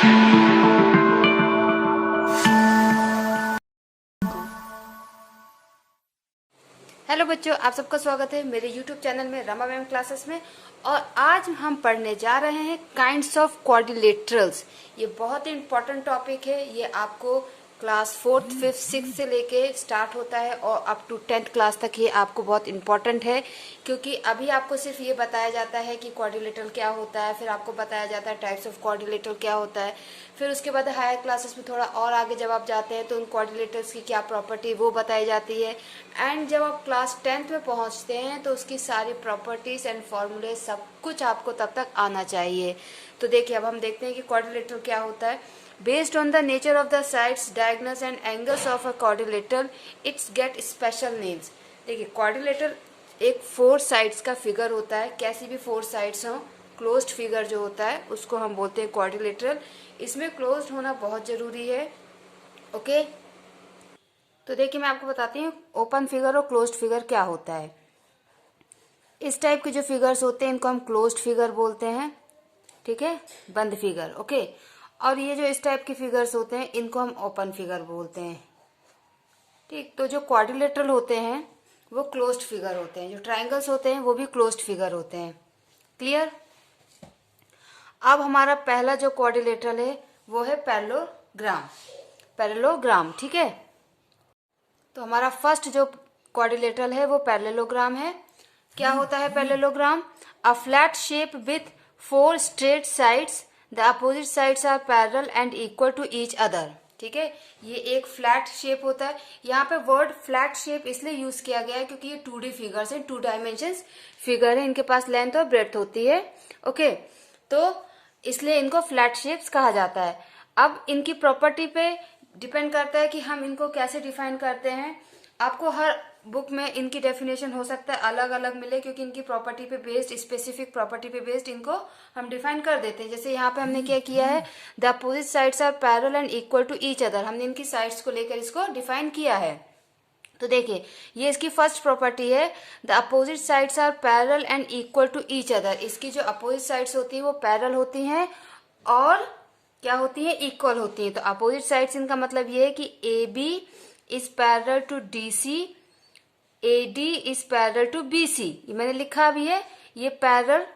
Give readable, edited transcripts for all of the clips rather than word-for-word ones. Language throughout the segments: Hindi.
हेलो बच्चों, आप सबका स्वागत है मेरे YouTube चैनल में रमा मैम क्लासेस में। और आज हम पढ़ने जा रहे हैं काइंड्स ऑफ क्वाड्रिलेटरल्स। ये बहुत ही इम्पोर्टेंट टॉपिक है। ये आपको क्लास 4th, 5th, 6th से लेके स्टार्ट होता है और अप टू 10th क्लास तक ये आपको बहुत इम्पोर्टेंट है, क्योंकि अभी आपको सिर्फ ये बताया जाता है कि क्वाड्रिलेटरल क्या होता है, फिर आपको बताया जाता है टाइप्स ऑफ क्वाड्रिलेटरल क्या होता है, फिर उसके बाद हायर क्लासेस में थोड़ा और आगे जब आप जाते हैं तो उन क्वाड्रिलेटरल्स की क्या प्रॉपर्टी वो बताई जाती है। एंड जब आप क्लास 10th में पहुंचते हैं तो उसकी सारी प्रॉपर्टीज एंड फॉर्मूले सब कुछ आपको तब तक आना चाहिए। तो देखिए, अब हम देखते हैं कि क्वाड्रिलेटरल क्या होता है। Based on the nature of the sides, diagonals and angles of a quadrilateral, it's get special names। देखिए, क्वाड्रिलेटरल एक 4 साइड्स का फिगर होता है। कैसी भी 4 साइड्स हो, क्लोज्ड फिगर जो होता है उसको हम बोलते हैं क्वाड्रिलेटरल। इसमें क्लोज्ड होना बहुत जरूरी है। ओके, तो देखिए मैं आपको बताती हूँ ओपन फिगर और क्लोज्ड फिगर क्या होता है। इस टाइप के जो फिगर्स होते हैं इनको हम क्लोज्ड फिगर बोलते हैं, ठीक है, बंद फिगर। ओके, और ये जो इस टाइप के फिगर्स होते हैं इनको हम ओपन फिगर बोलते हैं, ठीक। तो जो क्वाड्रिलेटरल होते हैं वो क्लोज्ड फिगर होते हैं, जो ट्रायंगल्स होते हैं वो भी क्लोज्ड फिगर होते हैं। क्लियर। अब हमारा पहला जो क्वाड्रिलेटरल है वो है पैरेललोग्राम। पैरेललोग्राम, ठीक है। तो हमारा फर्स्ट जो क्वाड्रिलेटरल है वो पैरेललोग्राम है। क्या होता है parallelogram? A flat shape with 4 straight sides, the opposite sides are parallel and equal to each other, ठीक है। ये एक फ्लैट शेप होता है। यहाँ पे वर्ड फ्लैट शेप इसलिए यूज किया गया है क्योंकि ये 2D फिगर्स है, 2 डायमेंशंस फिगर है, इनके पास लेंथ और ब्रेड्थ होती है। ओके, तो इसलिए इनको फ्लैट शेप्स कहा जाता है। अब इनकी प्रॉपर्टी पे डिपेंड करता है कि हम इनको कैसे डिफाइन करते हैं। आपको हर बुक में इनकी डेफिनेशन हो सकता है अलग अलग मिले, क्योंकि इनकी प्रॉपर्टी पे बेस्ड, स्पेसिफिक प्रॉपर्टी पे बेस्ड इनको हम डिफाइन कर देते हैं। जैसे यहाँ पे हमने क्या किया है, the opposite sides are parallel and equal to each other. हमने इनकी साइड्स को लेकर इसको डिफाइन किया है। तो देखिए, ये इसकी फर्स्ट प्रॉपर्टी है, the opposite sides are parallel and equal to each other. इसकी जो अपोजिट साइड्स होती है वो पैरेलल होती हैं और क्या होती है, इक्वल होती है। तो अपोजिट साइड्स इनका मतलब ये है कि A B is parallel to D C, A D is parallel to B C. ये मैंने लिखा भी है, ये पैरेलल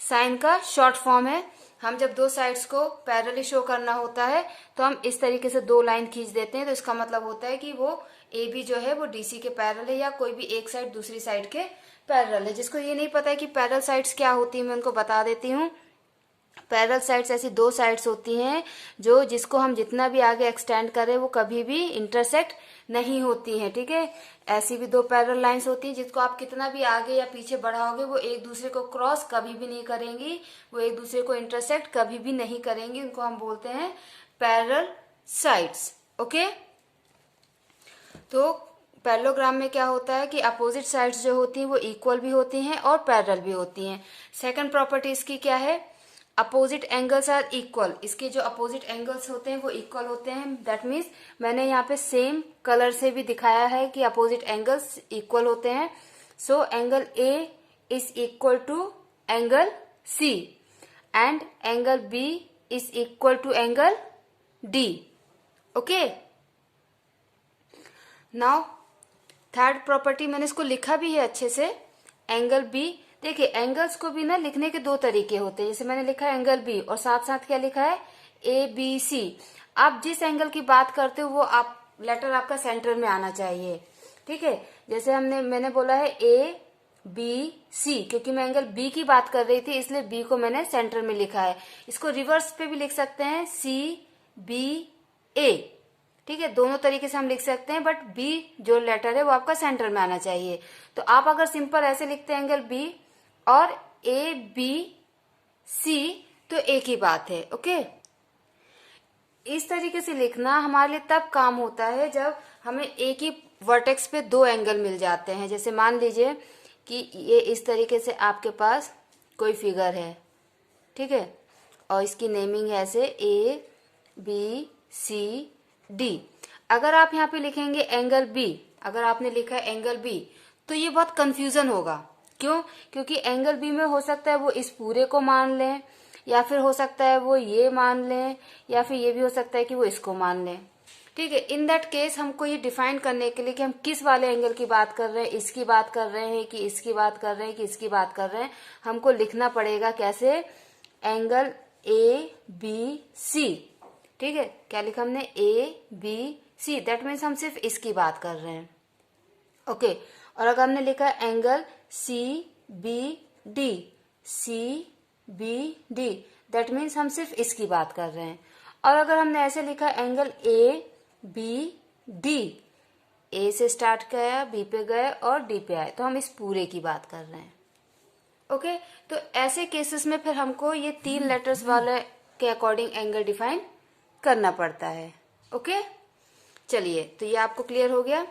साइन का शॉर्ट फॉर्म है। हम जब दो साइड्स को पैरेलली शो करना होता है तो हम इस तरीके से 2 लाइन खींच देते हैं। तो इसका मतलब होता है कि वो ए बी जो है वो डी सी के पैरेलल है, या कोई भी एक साइड दूसरी साइड के पैरेलल है। जिसको ये नहीं पता है कि पैरेलल साइड्स क्या होती है, मैं उनको बता देती हूँ। पैरेलल साइड्स ऐसी 2 साइड्स होती हैं जो जिसको हम जितना भी आगे एक्सटेंड करें वो कभी भी इंटरसेक्ट नहीं होती हैं, ठीक है। ऐसी भी 2 पैरेलल लाइंस होती हैं जिसको आप कितना भी आगे या पीछे बढ़ाओगे वो एक दूसरे को क्रॉस कभी भी नहीं करेंगी, वो एक दूसरे को इंटरसेक्ट कभी भी नहीं करेंगी। उनको हम बोलते हैं पैरेलल साइड्स। ओके, तो पैरेललोग्राम में क्या होता है कि अपोजिट साइड्स जो होती हैं वो इक्वल भी होती हैं और पैरेलल भी होती हैं। सेकंड प्रॉपर्टी इसकी क्या है, अपोजिट एंगल्स आर इक्वल। इसके जो अपोजिट एंगल्स होते हैं वो इक्वल होते हैं। दैट मीन्स मैंने यहाँ पे सेम कलर से भी दिखाया है कि अपोजिट एंगल्स इक्वल होते हैं। So angle A is equal to angle C and angle B is equal to angle D. Okay, now third property मैंने इसको लिखा भी है अच्छे से, एंगल बी। देखिए, एंगल्स को भी ना लिखने के 2 तरीके होते हैं। जैसे मैंने लिखा है एंगल बी और साथ साथ क्या लिखा है, ए बी सी। आप जिस एंगल की बात करते हो वो आप लेटर आपका सेंटर में आना चाहिए, ठीक है। जैसे मैंने बोला है ए बी सी, क्योंकि मैं एंगल बी की बात कर रही थी इसलिए बी को मैंने सेंटर में लिखा है। इसको रिवर्स पे भी लिख सकते हैं, सी बी ए, ठीक है। दोनों तरीके से हम लिख सकते हैं, बट बी जो लेटर है वो आपका सेंटर में आना चाहिए। तो आप अगर सिंपल ऐसे लिखते हैं एंगल बी और ए बी सी तो एक ही बात है। ओके, इस तरीके से लिखना हमारे लिए तब काम होता है जब हमें एक ही वर्टेक्स पे 2 एंगल मिल जाते हैं। जैसे मान लीजिए कि ये इस तरीके से आपके पास कोई फिगर है, ठीक है, और इसकी नेमिंग है ऐसे ए बी सी डी। अगर आप यहाँ पे लिखेंगे एंगल बी, अगर आपने लिखा है एंगल बी तो ये बहुत कंफ्यूजन होगा। क्यों? क्योंकि एंगल बी में हो सकता है वो इस पूरे को मान लें या फिर हो सकता है वो ये मान लें, या फिर ये भी हो सकता है कि वो इसको मान लें। ठीक है, इन दैट केस हमको ये डिफाइन करने के लिए कि हम किस वाले एंगल की बात कर रहे हैं, इसकी बात कर रहे हैं कि इसकी बात कर रहे हैं कि इसकी बात कर रहे हैं, हमको लिखना पड़ेगा कैसे, एंगल ए बी सी। ठीक है, क्या लिखा हमने, A B C, that means हम सिर्फ इसकी बात कर रहे हैं। ओके, और अगर हमने लिखा angle C B D, C B D, that means हम सिर्फ इसकी बात कर रहे हैं। और अगर हमने ऐसे लिखा एंगल ए बी डी, ए से स्टार्ट किया, बी पे गए और डी पे आए, तो हम इस पूरे की बात कर रहे हैं। ओके, तो ऐसे केसेस में फिर हमको ये 3 लेटर्स वाले के अकॉर्डिंग एंगल डिफाइन करना पड़ता है। ओके, चलिए, तो ये आपको क्लियर हो गया।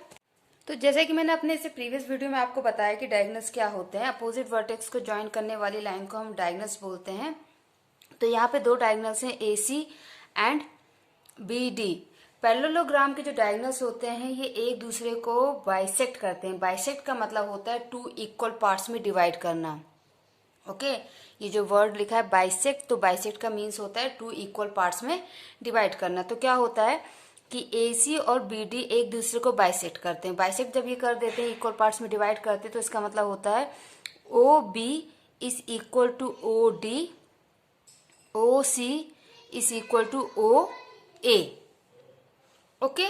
तो जैसे कि मैंने अपने इसे प्रीवियस वीडियो में आपको बताया कि डायगोनल्स क्या होते हैं, अपोजिट वर्टेक्स को ज्वाइन करने वाली लाइन को हम डायगोनल्स बोलते हैं। तो यहाँ पे 2 डायगोनल्स हैं, ए सी एंड बी डी। पैरेललोग्राम के जो डायगोनल्स होते हैं ये एक दूसरे को बाइसेक्ट करते हैं। बाइसेक्ट का मतलब होता है 2 इक्वल पार्ट्स में डिवाइड करना। ओके, ये जो वर्ड लिखा है बाइसेक्ट, तो बाइसेक्ट का मीन्स होता है 2 इक्वल पार्ट्स में डिवाइड करना। तो क्या होता है कि ए सी और बी डी एक दूसरे को बाइसेक्ट करते हैं। बाइसेक्ट जब ये कर देते हैं, इक्वल पार्ट्स में डिवाइड करते हैं, तो इसका मतलब होता है O B is equal to O D, O C is equal to O A. Okay,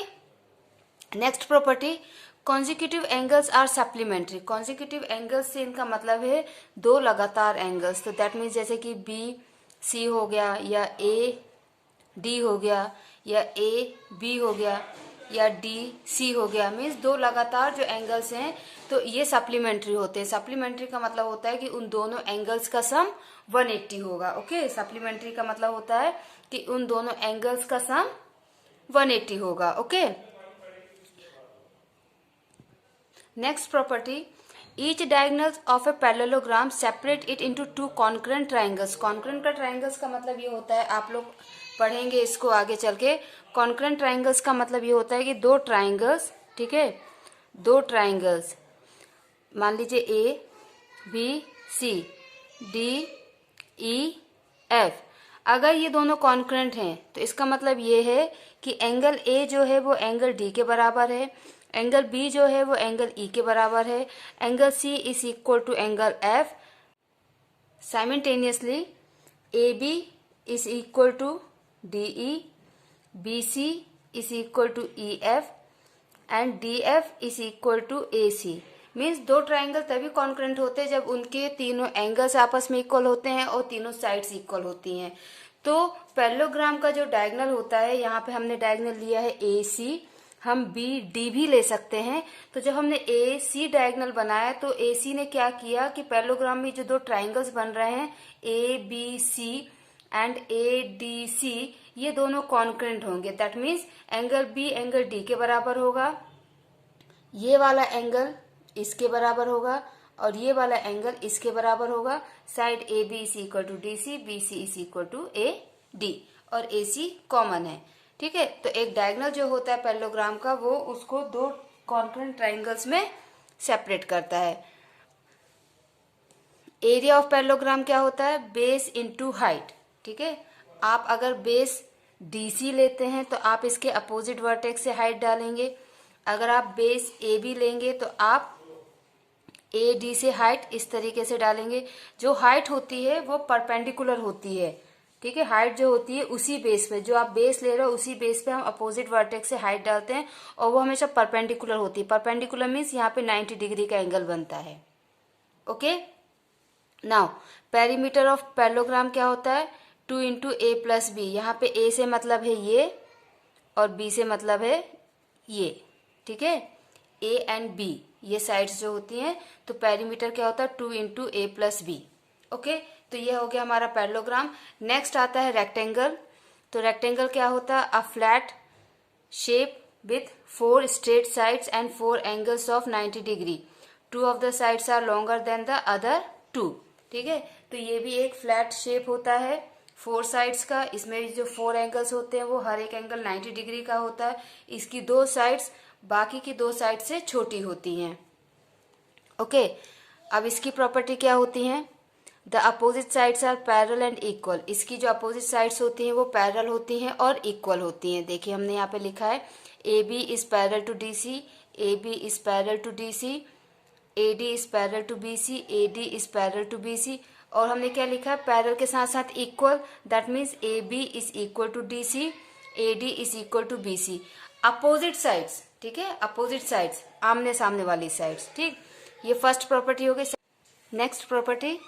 next property, consecutive angles are supplementary. Consecutive angles से इनका मतलब है 2 लगातार एंगल्स। तो दैट मीन्स जैसे कि बी सी हो गया, या ए डी हो गया, या ए बी हो गया, या डी सी हो गया, मीन्स 2 लगातार जो एंगल्स हैं तो ये सप्लीमेंट्री होते हैं। सप्लीमेंट्री का मतलब होता है कि उन दोनों एंगल्स का सम 180 होगा। ओके, सप्लीमेंट्री का मतलब होता है कि उन दोनों एंगल्स का सम 180 होगा। Okay, next property, each diagonals of a parallelogram separate it into 2 concurrent triangles. Concurrent का ट्राइंगल्स का मतलब ये होता है, आप लोग पढ़ेंगे इसको आगे चल के। कॉन्करेंट ट्राइंगल्स का मतलब ये होता है कि 2 ट्राइंगल्स, ठीक है, 2 ट्राइंगल्स, मान लीजिए A B C D E F, अगर ये दोनों कॉन्करेंट हैं तो इसका मतलब ये है कि एंगल ए जो है वो एंगल डी के बराबर है, एंगल बी जो है वो एंगल ई के बराबर है, angle C is equal to angle F. Simultaneously A B is equal to D E, B C is equal to E F and D F is equal to A C. Means 2 triangle तभी कॉन्करेंट होते हैं जब उनके तीनों एंगल्स आपस में इक्वल होते हैं और तीनों साइड्स इक्वल होती हैं। तो पैरेललोग्राम का जो डायगोनल होता है, यहाँ पे हमने डायगोनल लिया है ए सी, हम बी डी भी ले सकते हैं। तो जब हमने ए सी डायगोनल बनाया तो ए सी ने क्या किया कि पैरेललोग्राम में जो 2 ट्राइंगल्स बन रहे हैं A B C and A D C, ये दोनों कॉन्करेंट होंगे। That means angle B angle D के बराबर होगा, ये वाला एंगल इसके बराबर होगा और ये वाला एंगल इसके बराबर होगा। Side A B is equal to D C, B C is equal to A D, और ए सी कॉमन है। ठीक है, तो एक डायगोनल जो होता है पैरेललोग्राम का वो उसको 2 कॉन्करेंट ट्राइंगल्स में सेपरेट करता है। एरिया ऑफ पैरेललोग्राम क्या होता है, बेस इनटू हाइट। ठीक है, आप अगर बेस डीसी लेते हैं तो आप इसके अपोजिट वर्टेक्स से हाइट डालेंगे। अगर आप बेस ए बी लेंगे तो आप ए डी से हाइट इस तरीके से डालेंगे। जो हाइट होती है वो परपेंडिकुलर होती है। ठीक है, हाइट जो होती है उसी बेस पे, जो आप बेस ले रहे हो उसी बेस पे हम अपोजिट वर्टेक्स से हाइट डालते हैं और वो हमेशा परपेंडिकुलर होती है। परपेंडिकुलर मीन्स यहाँ पे 90 डिग्री का एंगल बनता है। Okay, now perimeter of parallelogram क्या होता है, 2 इंटू ए प्लस बी। यहाँ पे ए से मतलब है ये और बी से मतलब है ये। ठीक है, ए एंड बी ये साइड्स जो होती हैं, तो पेरीमीटर क्या होता है 2 इंटू ए प्लस बी। ओके, तो ये हो गया हमारा पैरेललोग्राम। नेक्स्ट आता है रेक्टेंगल। तो रेक्टेंगल क्या होता है, a flat shape with 4 straight sides and 4 angles of 90 degree. 2 of the sides are longer than the other 2। ठीक है, तो ये भी एक फ्लैट शेप होता है 4 साइड्स का। इसमें जो 4 एंगल्स होते हैं वो हर एक एंगल 90 डिग्री का होता है। इसकी 2 साइड्स बाकी की 2 साइड से छोटी होती हैं। ओके, अब इसकी प्रॉपर्टी क्या होती है, the opposite sides are parallel and equal. इसकी जो अपोजिट साइड्स होती हैं वो पैरेलल होती हैं और इक्वल होती हैं। देखिए हमने यहाँ पे लिखा है A B is parallel to D C, A B is parallel to D C, A D is parallel to B C, A D is parallel to B C. और हमने क्या लिखा है, पैरेलल के साथ साथ equal, that means A B is equal to D C, A D is equal to B C. Opposite sides, ठीक है, अपोजिट साइड्स, आमने सामने वाली साइड्स, ठीक। ये फर्स्ट प्रॉपर्टी हो गई। Next property,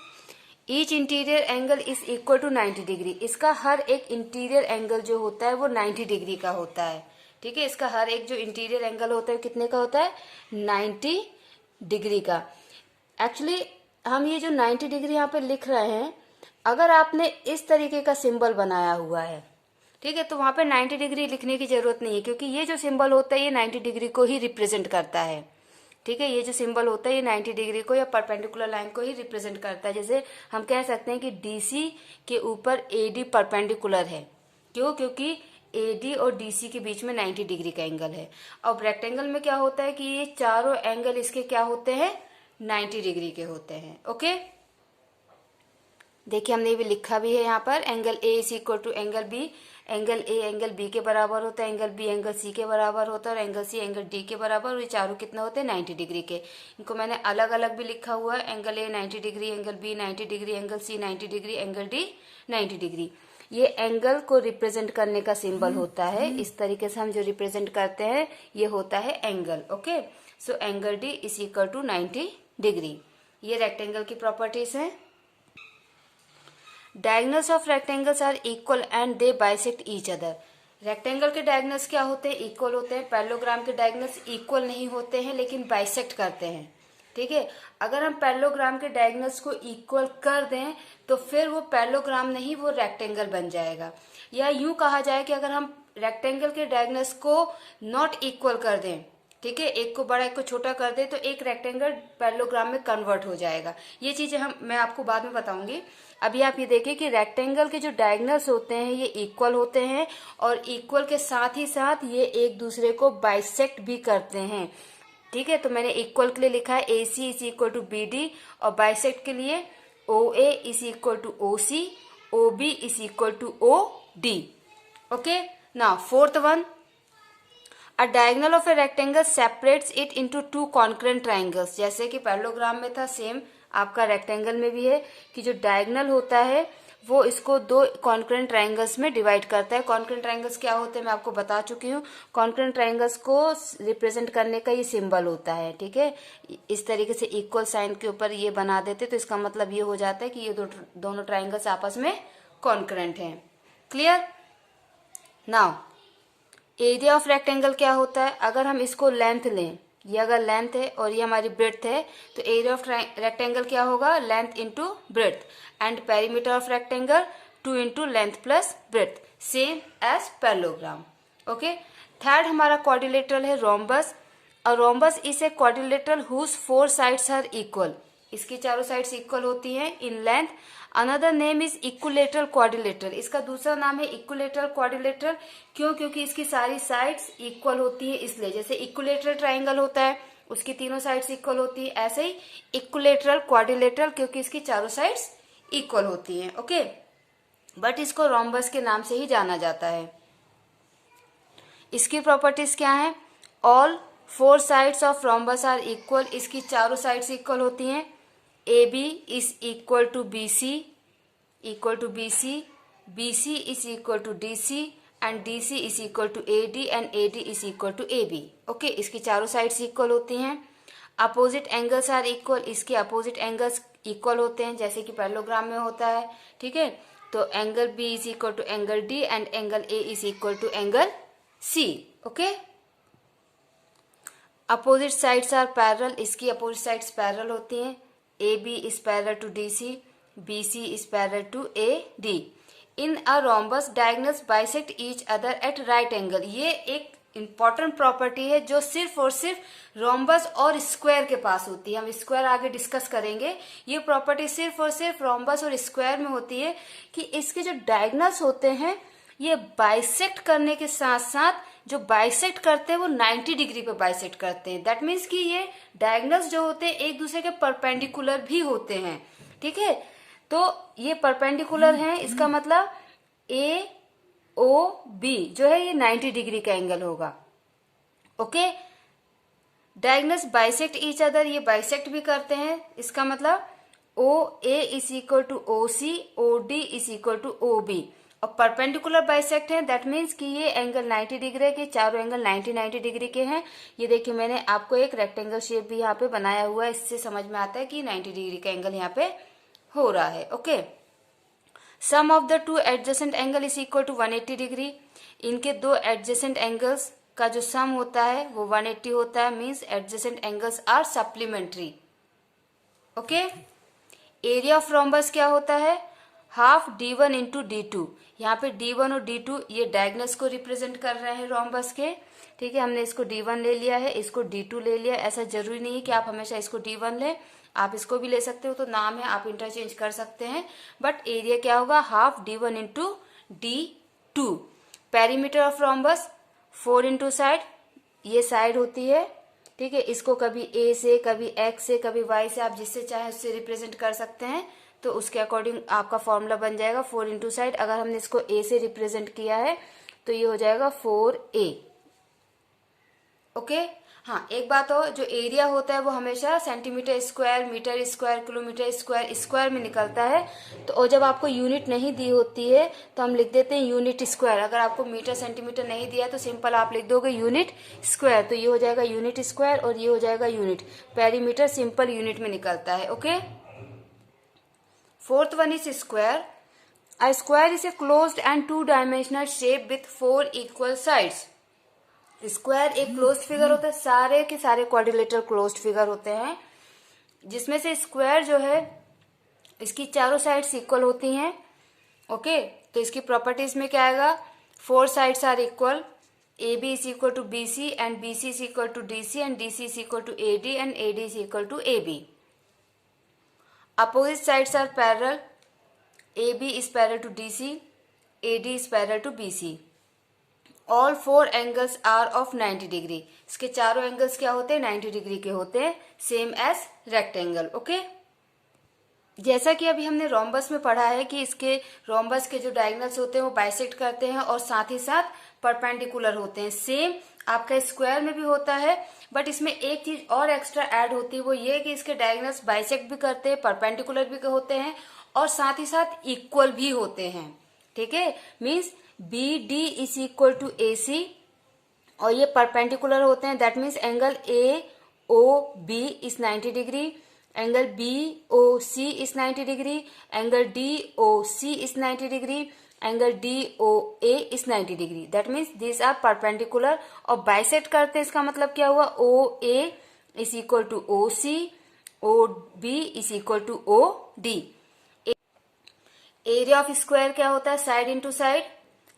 each interior angle is equal to 90 degree. इसका हर एक इंटीरियर एंगल जो होता है वो 90 डिग्री का होता है, ठीक है। इसका हर एक जो इंटीरियर एंगल होता है कितने का होता है, 90 डिग्री का। एक्चुअली हम ये जो 90 डिग्री यहाँ पे लिख रहे हैं, अगर आपने इस तरीके का सिंबल बनाया हुआ है, ठीक है, तो वहां पे 90 डिग्री लिखने की जरूरत नहीं है, क्योंकि ये जो सिंबल होता है ये 90 डिग्री को ही रिप्रेजेंट करता है, ठीक है। ये जो सिंबल होता है ये 90 डिग्री को या परपेंडिकुलर लाइन को ही रिप्रेजेंट करता है। जैसे हम कह सकते हैं कि डीसी के ऊपर एडी परपेंडिकुलर है, क्यों, क्योंकि एडी और डीसी के बीच में 90 डिग्री का एंगल है। अब रेक्टेंगल में क्या होता है कि ये चारों एंगल इसके क्या होते हैं, 90 डिग्री के होते हैं, ओके। देखिए हमने भी लिखा भी है यहाँ पर, angle A is equal to angle B, angle A angle B के बराबर होता है, एंगल बी एंगल सी के बराबर होता है और एंगल सी एंगल डी के बराबर। और ये चारों कितने होते हैं, 90 डिग्री के। इनको मैंने अलग अलग भी लिखा हुआ है, angle A 90 degree, angle B 90 degree, angle C 90 degree, angle D 90 degree. ये एंगल को रिप्रेजेंट करने का सिंबल होता है। इस तरीके से हम जो रिप्रेजेंट करते हैं ये होता है angle, okay. So angle D is equal to 90 degree. ये रेक्टेंगल की प्रॉपर्टीज है। Diagonals of rectangles are equal and they bisect each other. Rectangle के डायगोनल्स क्या होते हैं, इक्वल होते हैं। पैरेललोग्राम के डायगोनल्स इक्वल नहीं होते हैं लेकिन बाइसेक्ट करते हैं, ठीक है। अगर हम पैरेललोग्राम के डायगोनल्स को इक्वल कर दें तो फिर वो पैरेललोग्राम नहीं, वो रेक्टेंगल बन जाएगा। या यूं कहा जाए कि अगर हम रेक्टेंगल के डायगोनल्स को नॉट इक्वल कर दें, ठीक है, एक को बड़ा एक को छोटा कर दे, तो एक रेक्टेंगल पैरेललोग्राम में कन्वर्ट हो जाएगा। ये चीजें मैं आपको बाद में बताऊंगी। अभी आप ये देखिए कि रेक्टेंगल के जो डायगोनल्स होते हैं ये इक्वल होते हैं और इक्वल के साथ ही साथ ये एक दूसरे को बाइसेक्ट भी करते हैं, ठीक है। तो मैंने इक्वल के लिए लिखा है A C is equal to B D और बाइसेक्ट के लिए O A is equal to O C, O B is equal to O D, okay. Now fourth one, A diagonal of a rectangle separates it into two concurrent triangles। जैसे कि पैरेललोग्राम में था, सेम आपका रेक्टेंगल में भी है कि जो डायगोनल होता है वो इसको दो कॉन्करेंट ट्राइंगल्स में डिवाइड करता है। कॉन्करेंट ट्राइंगल्स क्या होते हैं मैं आपको बता चुकी हूँ। कॉन्करेंट ट्राइंगल्स को रिप्रेजेंट करने का ये सिंबल होता है, ठीक है। इस तरीके से इक्वल साइन के ऊपर ये बना देते तो इसका मतलब ये हो जाता है कि ये दोनों ट्राइंगल्स आपस में कॉन्करेंट हैं। Clear. Now area of rectangle क्या होता है, अगर हम इसको लेंथ लें, ये अगर लेंथ है और ये हमारी ब्रेड्थ है तो एरिया ऑफ रेक्टेंगल क्या होगा, length into breadth. And perimeter of rectangle 2 into length plus breadth, same as parallelogram, okay. Third हमारा क्वाड्रिलेटरल है रोम्बस। और rhombus is a quadrilateral whose 4 sides are equal. इसकी चारों साइड्स इक्वल होती हैं in length. Another name is equilateral quadrilateral. इसका दूसरा नाम है इक्विलेटरल क्वाड्रिलेटरल। क्यों, क्योंकि इसकी सारी साइड्स इक्वल होती है इसलिए। जैसे इक्विलेटरल ट्राइंगल होता है उसकी तीनों साइड्स इक्वल होती है, ऐसे ही इक्विलेटरल क्वाड्रिलेटरल क्योंकि इसकी चारों साइड्स इक्वल होती हैं, ओके। बट इसको रोम्बस के नाम से ही जाना जाता है। इसकी प्रॉपर्टीज क्या है, all 4 sides of rhombus are equal. इसकी चारों साइड्स इक्वल होती हैं। AB is equal to BC, BC is equal to DC and DC is equal to AD and AD is equal to AB, okay. इसकी चारों साइड्स इक्वल होती हैं। Opposite angles are equal. इसके अपोजिट एंगल्स इक्वल होते हैं जैसे कि पैरेललोग्राम में होता है, ठीक है। तो angle B is equal to angle D and angle A is equal to angle C, okay. Opposite sides are parallel. इसकी अपोजिट साइड्स पैरेलल होती हैं। AB is parallel to DC, BC is parallel to AD. In a rhombus, diagonals bisect each other at right angle. ये एक इम्पॉर्टेंट प्रॉपर्टी है जो सिर्फ और सिर्फ रोम्बस और स्क्वायर के पास होती है। हम स्क्वायर आगे डिस्कस करेंगे। ये प्रॉपर्टी सिर्फ और सिर्फ रोम्बस और स्क्वायर में होती है कि इसके जो डायगोनल्स होते हैं ये बाइसेक्ट करने के साथ साथ जो बाइसेक्ट करते हैं वो 90 डिग्री पे बाइसेक्ट करते हैं। दैट मीन्स कि ये डायगोनल्स जो होते हैं एक दूसरे के परपेंडिकुलर भी होते हैं, ठीक है। तो ये परपेंडिकुलर हैं, इसका मतलब ए ओ बी जो है ये 90 डिग्री का एंगल होगा। Okay, diagonals bisect each other, ये बाइसेक्ट भी करते हैं, इसका मतलब O A is equal to O C, O D is equal to O B. और परपेंडिकुलर बाइसेक्ट है, दैट मीन्स कि ये एंगल 90 डिग्री के, चारों एंगल 90 डिग्री के हैं। ये देखिए मैंने आपको एक रेक्टेंगल शेप भी यहाँ पे बनाया हुआ है, इससे समझ में आता है कि 90 डिग्री का एंगल यहाँ पे हो रहा है। Okay, some of the two adjacent angle is equal to 180 degree. इनके दो एडजेसेंट एंगल्स का जो सम होता है वो 180 होता है, means adjacent angles are supplementary. Okay, area of rhombus क्या होता है, हाफ d1 इंटू d2। यहाँ पे d1 और d2 ये डायगोनल्स को रिप्रेजेंट कर रहे हैं रोम्बस के। ठीक है, हमने इसको d1 ले लिया है, इसको d2 ले लिया। ऐसा जरूरी नहीं है कि आप हमेशा इसको d1 लें, आप इसको भी ले सकते हो, तो नाम है, आप इंटरचेंज कर सकते हैं। बट एरिया क्या होगा, half d1 into d2। Perimeter of rhombus 4 into side, ये साइड होती है। ठीक है, इसको कभी ए से, कभी एक्स से, कभी वाई से, आप जिससे चाहे उससे रिप्रेजेंट कर सकते हैं। तो उसके अकॉर्डिंग आपका फॉर्मूला बन जाएगा 4 इंटू साइड। अगर हमने इसको ए से रिप्रेजेंट किया है तो ये हो जाएगा 4a। ओके, हाँ एक बात और, जो एरिया होता है वो हमेशा centimetre square, metre square, kilometre square, square में निकलता है। तो और जब आपको यूनिट नहीं दी होती है तो हम लिख देते हैं यूनिट स्क्वायर। अगर आपको मीटर सेंटीमीटर नहीं दिया तो सिंपल आप लिख दोगे यूनिट स्क्वायर। तो ये हो जाएगा यूनिट स्क्वायर और ये हो जाएगा यूनिट। पेरीमीटर सिंपल यूनिट में निकलता है। Okay, fourth one is square. A square is a closed and two-dimensional shape with 4 equal sides. Square एक क्लोज्ड फिगर होता है, सारे के सारे क्वाड्रिलेटरल क्लोज्ड फिगर होते हैं, जिसमें से स्क्वायर जो है इसकी चारों साइड्स इक्वल होती हैं। ओके, तो इसकी प्रॉपर्टीज में क्या आएगा, 4 sides are equal, A B is equal to B C and B C is equal to D C and D C is equal to A D and A D is equal to A B. Opposite sides are parallel, AB is parallel to DC, AD is parallel to BC. All 4 angles are of 90 degree. इसके चारों एंगल्स क्या होते हैं, 90 डिग्री के होते हैं, सेम एज रेक्टेंगल। ओके, जैसा कि अभी हमने रोम्बस में पढ़ा है कि इसके रोम्बस के जो डायगोनल्स होते हैं वो बाइसेक्ट करते हैं और साथ ही साथ परपेंडिकुलर होते हैं। सेम आपका स्क्वायर में भी होता है, बट इसमें एक चीज और एक्स्ट्रा ऐड होती है, वो ये कि इसके डायगोनल्स बाइसेक्ट भी करते हैं, परपेंडिकुलर भी होते हैं और साथ ही साथ इक्वल भी होते हैं। ठीक है, means B D is equal to A C और ये परपेंडिकुलर होते हैं, that means angle A O B is 90 degree, angle B O C is 90 degree, angle D O C is 90 degree, angle D O A is 90 degree. That means this are perpendicular और बाइसेक्ट करते हैं। इसका मतलब क्या हुआ, O A is equal to O C, O B is equal to O D. Area of square क्या होता है, साइड इंटू साइड।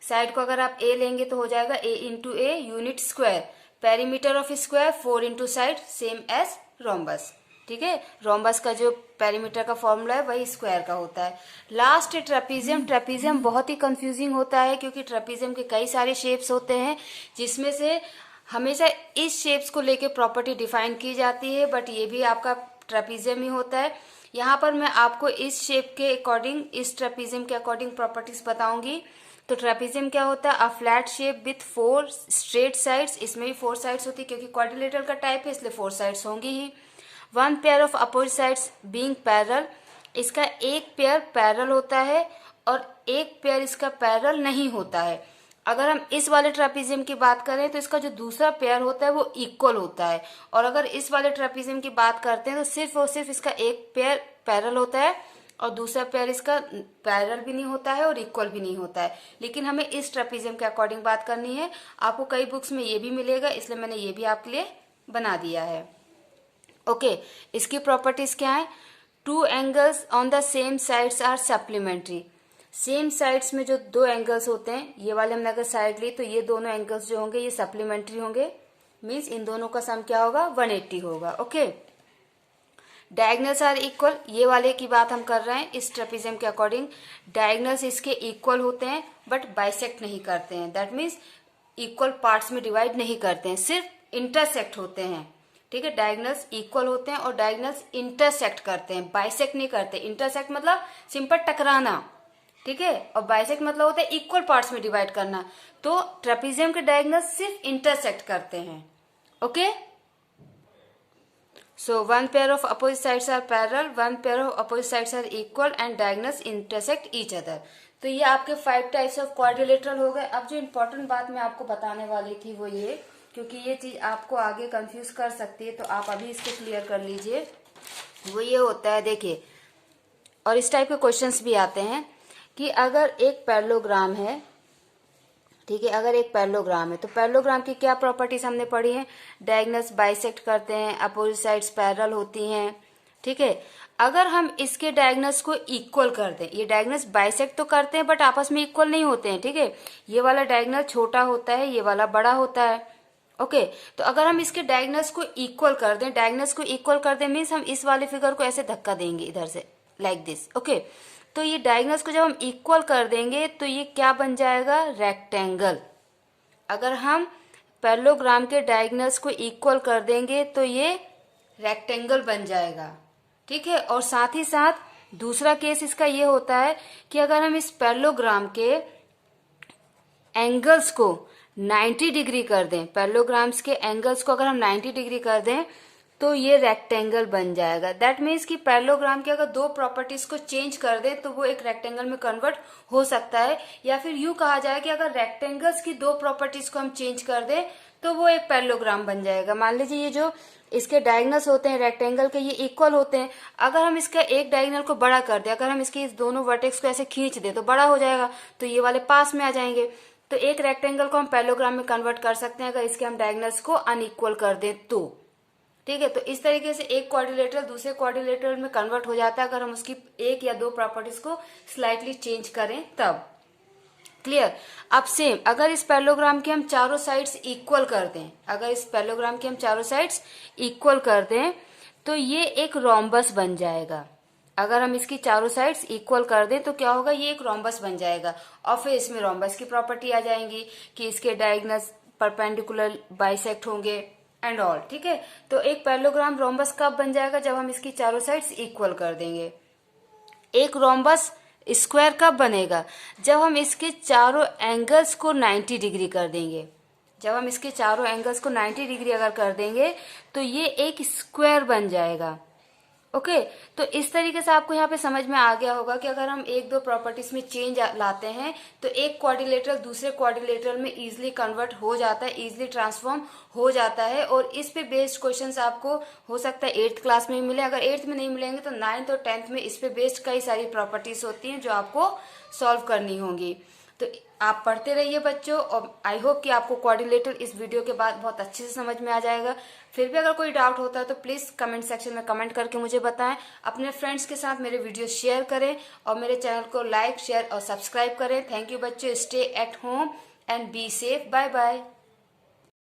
साइड को अगर आप ए लेंगे तो हो जाएगा a into a unit square. Perimeter of square 4 into side, same as rhombus. ठीक है, रोम्बस का जो पेरीमीटर का फॉर्मूला है वही स्क्वायर का होता है। Last trapezium. ट्रेपीजियम बहुत ही कंफ्यूजिंग होता है क्योंकि ट्रेपीजियम के कई सारे शेप्स होते हैं, जिसमें से हमेशा इस शेप्स को लेके प्रॉपर्टी डिफाइन की जाती है, बट ये भी आपका ट्रेपीजियम ही होता है। यहाँ पर मैं आपको इस शेप के अकॉर्डिंग, इस ट्रेपीजियम के अकॉर्डिंग प्रॉपर्टीज बताऊंगी। तो ट्रेपीजियम क्या होता है, a flat shape with 4 straight sides. इसमें भी 4 साइड्स होती है क्योंकि क्वाड्रिलेटरल का टाइप है, इसलिए 4 साइड्स होंगी ही। 1 pair of opposite sides being parallel. इसका एक पेयर पैरेलल होता है और एक पेयर इसका पैरेलल नहीं होता है। अगर हम इस वाले ट्रेपीजियम की बात करें तो इसका जो दूसरा पेयर होता है वो इक्वल होता है, और अगर इस वाले ट्रेपीजियम की बात करते हैं तो सिर्फ और सिर्फ इसका एक पेयर पैरेलल होता है और दूसरा पेयर इसका पैरेलल भी नहीं होता है और इक्वल भी नहीं होता है। लेकिन हमें इस ट्रेपीजियम के अकॉर्डिंग बात करनी है। आपको कई बुक्स में ये भी मिलेगा, इसलिए मैंने ये भी आपके लिए बना दिया है। ओके, इसकी प्रॉपर्टीज क्या है, 2 angles on the same sides are supplementary. Same sides में जो 2 एंगल्स होते हैं, ये वाले हमने अगर साइड ली तो ये दोनों एंगल्स जो होंगे ये सप्लीमेंट्री होंगे, मीन्स इन दोनों का सम क्या होगा, 180 होगा। ओके, डायगोनल्स आर इक्वल, ये वाले की बात हम कर रहे हैं इस ट्रेपीजियम के अकॉर्डिंग। डायगोनल्स इसके इक्वल होते हैं बट बाइसेक्ट नहीं करते हैं, दैट मीन्स इक्वल पार्ट्स में डिवाइड नहीं करते हैं, सिर्फ इंटरसेक्ट होते हैं। ठीक है, डायगोनल्स इक्वल होते हैं और डायगोनल्स इंटरसेक्ट करते हैं, बाइसेक्ट नहीं करते। इंटरसेक्ट मतलब सिंपल टकराना, ठीक है, और बाइसेक्ट मतलब होता है इक्वल पार्ट्स में डिवाइड करना। तो ट्रेपेजियम के डायगोनल्स सिर्फ इंटरसेक्ट करते हैं। Okay, so one pair of opposite sides are parallel, one pair of opposite sides are equal and diagonals intersect each other। तो ये आपके 5 टाइप्स ऑफ क्वाड्रिलेटरल हो गए। अब जो इम्पोर्टेंट बात मैं आपको बताने वाली थी वो ये, क्योंकि ये चीज आपको आगे कंफ्यूज कर सकती है, तो आप अभी इसको क्लियर कर लीजिए। वो ये होता है, देखिए, और इस टाइप के क्वेश्चंस भी आते हैं कि अगर एक पैरेललोग्राम है, ठीक है, अगर एक पैरेललोग्राम है तो पैरेललोग्राम की क्या प्रॉपर्टीज हमने पढ़ी है? डायगोनल्स बाइसेक्ट करते हैं, अपोजिट साइड्स पैरेलल होती हैं, ठीक है। अगर हम इसके डायगोनल्स को इक्वल कर दें, ये डायगोनल्स बाइसेक्ट तो करते हैं बट आपस में इक्वल नहीं होते हैं, ठीक है, ये वाला डायगोनल छोटा होता है, ये वाला बड़ा होता है। ओके, तो अगर हम इसके डायगोनल्स को इक्वल कर दें, डायगोनल्स को इक्वल कर दें मीन्स हम इस वाले फिगर को ऐसे धक्का देंगे इधर से, लाइक दिस। ओके, तो ये डायगोनल्स को जब हम इक्वल कर देंगे तो ये क्या बन जाएगा? रेक्टेंगल। अगर हम पैरेललोग्राम के डायगोनल्स को इक्वल कर देंगे तो ये रेक्टेंगल बन जाएगा, ठीक है। और साथ ही साथ दूसरा केस इसका ये होता है कि अगर हम इस पैरेललोग्राम के एंगल्स को 90 डिग्री कर दें, पैरेललोग्राम्स के एंगल्स को अगर हम 90 डिग्री कर दें तो ये रेक्टेंगल बन जाएगा। दैट मीन्स कि पैरेललोग्राम के अगर दो प्रॉपर्टीज को चेंज कर दे तो वो एक रेक्टेंगल में कन्वर्ट हो सकता है, या फिर यूं कहा जाए कि अगर रेक्टेंगल्स की दो प्रॉपर्टीज को हम चेंज कर दें तो वो एक पैरेललोग्राम बन जाएगा। मान लीजिए ये जो इसके डायगोनल्स होते हैं रेक्टेंगल के, ये इक्वल होते हैं। अगर हम इसका एक डायगोनल को बड़ा कर दें, अगर हम इसके इस दोनों वर्टेक्स को ऐसे खींच दें तो बड़ा हो जाएगा, तो ये वाले पास में आ जाएंगे। तो एक रेक्टेंगल को हम पैरेललोग्राम में कन्वर्ट कर सकते हैं अगर इसके हम डायगोनल्स को अनइक्वल कर दें तो, ठीक है। तो इस तरीके से एक क्वाड्रिलेटरल दूसरे क्वाड्रिलेटरल में कन्वर्ट हो जाता है अगर हम उसकी एक या दो प्रॉपर्टीज को स्लाइटली चेंज करें तब। क्लियर? अब सेम अगर इस पैरेललोग्राम के हम चारों साइड्स इक्वल कर दें, अगर इस पैरेललोग्राम के हम चारों साइड्स इक्वल कर दें तो ये एक रोम्बस बन जाएगा। अगर हम इसकी चारों साइड्स इक्वल कर दें तो क्या होगा? ये एक रोम्बस बन जाएगा। और फिर इसमें रोम्बस की प्रॉपर्टी आ जाएंगी कि इसके डायगोनल्स परपेंडिकुलर बाइसेक्ट होंगे एंड ऑल, ठीक है। तो एक पैरेललोग्राम रोम्बस कब बन जाएगा? जब हम इसकी चारों साइड्स इक्वल कर देंगे। एक रोम्बस स्क्वायर कब बनेगा? जब हम इसके चारों एंगल्स को 90 डिग्री कर देंगे। जब हम इसके चारों एंगल्स को 90 डिग्री अगर कर देंगे तो ये एक स्क्वायर बन जाएगा। ओके, तो इस तरीके से आपको यहाँ पे समझ में आ गया होगा कि अगर हम एक दो प्रॉपर्टीज में चेंज लाते हैं तो एक क्वाड्रिलेटरल दूसरे क्वाड्रिलेटरल में इजीली कन्वर्ट हो जाता है, इजीली ट्रांसफॉर्म हो जाता है। और इस पे बेस्ड क्वेश्चंस आपको हो सकता है 8th क्लास में मिले, अगर 8th में नहीं मिलेंगे तो 9th और 10th में इस पे बेस्ड कई सारी प्रॉपर्टीज होती हैं जो आपको सॉल्व करनी होंगी। तो आप पढ़ते रहिए बच्चों, और आई होप कि आपको क्वाड्रिलेटरल इस वीडियो के बाद बहुत अच्छे से समझ में आ जाएगा। फिर भी अगर कोई डाउट होता है तो प्लीज कमेंट सेक्शन में कमेंट करके मुझे बताएं। अपने फ्रेंड्स के साथ मेरे वीडियो शेयर करें और मेरे चैनल को लाइक शेयर और सब्सक्राइब करें। थैंक यू बच्चों, stay at home and be safe. Bye bye.